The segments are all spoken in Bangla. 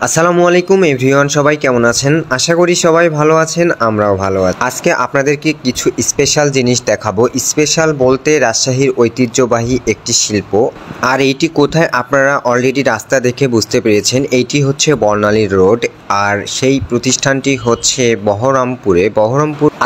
আসসালামু আলাইকুম এভরিওয়ান, সবাই কেমন আছেন? আশা করি সবাই ভালো আছেন, আমরাও ভালো আছি। আজকে আপনাদেরকে কিছু স্পেশাল জিনিস দেখাবো। স্পেশাল বলতে রাজশাহীর ঐতিহ্যবাহী একটি শিল্প। আর এইটি কোথায় আপনারা অলরেডি রাস্তা দেখে বুঝতে পেরেছেন। এইটি হচ্ছে বর্ণালী রোড, আর সেই প্রতিষ্ঠানটি হচ্ছে বহরমপুর।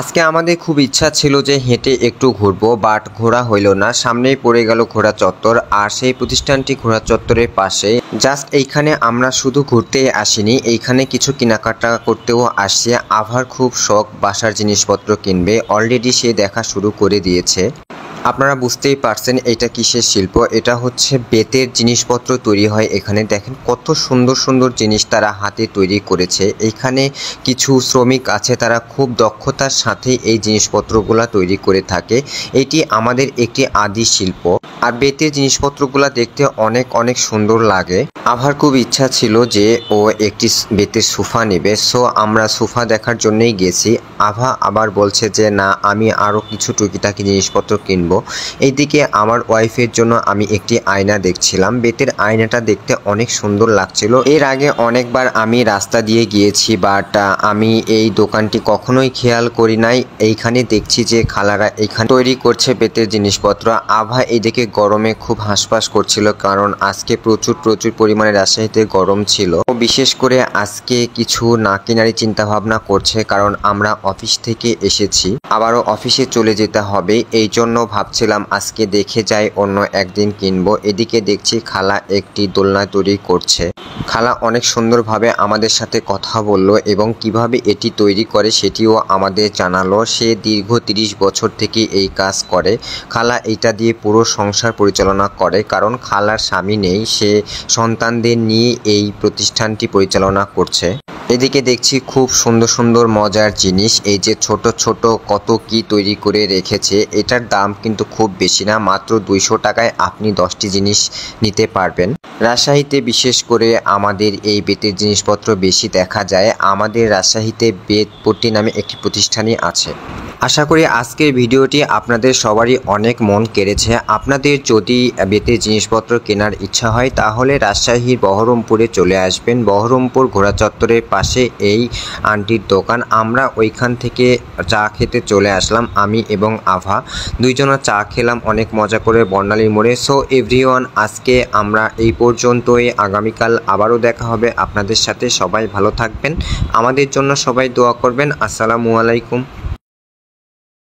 আজকে আমাদের খুব ইচ্ছা ছিল যে হেঁটে একটু ঘুরবো, বাট ঘোরা হইল না। সামনেই পড়ে গেল ঘোড়া চত্বর, আর সেই প্রতিষ্ঠানটি ঘোড়া চত্বরের পাশে। জাস্ট এইখানে আমরা শুধু ঘুরতে আসিনি, এইখানে কিছু কেনাকাটা করতেও আসছে। আভার খুব শখ বাসার জিনিসপত্র কিনবে, অলরেডি সে দেখা শুরু করে দিয়েছে। আপনারা বুঝতেই পারছেন এটা কিসের শিল্প। এটা হচ্ছে বেতের জিনিসপত্র তৈরি হয় এখানে। দেখেন কত সুন্দর সুন্দর জিনিস তারা হাতে তৈরি করেছে। এখানে কিছু শ্রমিক আছে, তারা খুব দক্ষতার সাথে এই জিনিসপত্রগুলা তৈরি করে থাকে। এটি আমাদের একটি আদি শিল্প। আর বেতের জিনিসপত্রগুলা দেখতে অনেক অনেক সুন্দর লাগে। আমার খুব ইচ্ছা ছিল যে ও একটি বেতের সোফা নেবে, সো আমরা সোফা দেখার জন্যই গেছি। আভা আবার বলছে যে না, আমি আরও কিছু টুকিটাকি জিনিসপত্র কিনবো। এইদিকে আমার ওয়াইফের জন্য আমি একটি আয়না দেখছিলাম। বেতের আয়নাটা দেখতে অনেক সুন্দর লাগছিল। এর আগে অনেকবার আমি রাস্তা দিয়ে গিয়েছি, বাট আমি এই দোকানটি কখনোই খেয়াল করি নাই। এইখানে দেখছি যে খালারা এইখানে তৈরি করছে বেতের জিনিসপত্র। আভা এইদিকে গরমে খুব হাঁসফাঁস করছিল, কারণ আজকে প্রচুর পরিমাণে রাজশাহীতে গরম ছিল। বিশেষ করে আজকে কিছু না কেনারই চিন্তা ভাবনা করছে, কারণ আমরা অফিস থেকে এসেছি, আবারও অফিসে চলে যেতে হবে। এই জন্য ভাবছিলাম আজকে দেখে যাই, অন্য একদিন কিনবো। এদিকে দেখছি খালা একটি দোলনা তৈরি করছে। খালা অনেক সুন্দরভাবে আমাদের সাথে কথা বলল এবং কিভাবে এটি তৈরি করে সেটিও আমাদের জানালো। সে দীর্ঘ 30 বছর থেকে এই কাজ করে। খালা এটা দিয়ে পুরো সংসার পরিচালনা করে, কারণ খালার স্বামী নেই, সে সন্তানদের নিয়ে এই প্রতিষ্ঠানটি পরিচালনা করছে। এদিকে দেখছি খুব সুন্দর সুন্দর মজার জিনিস। এই যে ছোট ছোট কত কি তৈরি করে রেখেছে। এটার দাম কিন্তু খুব বেশি না, মাত্র 200 টাকায় আপনি 10টি জিনিস নিতে পারবেন। রাজশাহীতে বিশেষ করে আমাদের এই বেতের জিনিসপত্র বেশি দেখা যায়। আমাদের রাজশাহীতে বেতপট্টি নামে একটি প্রতিষ্ঠানই আছে। আশা করি আজকের ভিডিওটি আপনাদের সবারই অনেক মন কেড়েছে। আপনাদের যদি বেতের জিনিসপত্র কেনার ইচ্ছা হয় তাহলে রাজশাহীর বহরমপুরে চলে আসবেন। বহরমপুর ঘোড়া চত্বরের পাশে এই আন্টির দোকান। আমরা ওইখান থেকে চা খেতে চলে আসলাম, আমি এবং আভা দুইজনা চা খেলাম অনেক মজা করে বর্ণালী মোড়ে। সো এভরিওয়ান, আজকে আমরা এই পর্যন্তই। আগামীকাল আবারও দেখা হবে আপনাদের সাথে। সবাই ভালো থাকবেন, আমাদের জন্য সবাই দোয়া করবেন। আসসালামু আলাইকুম।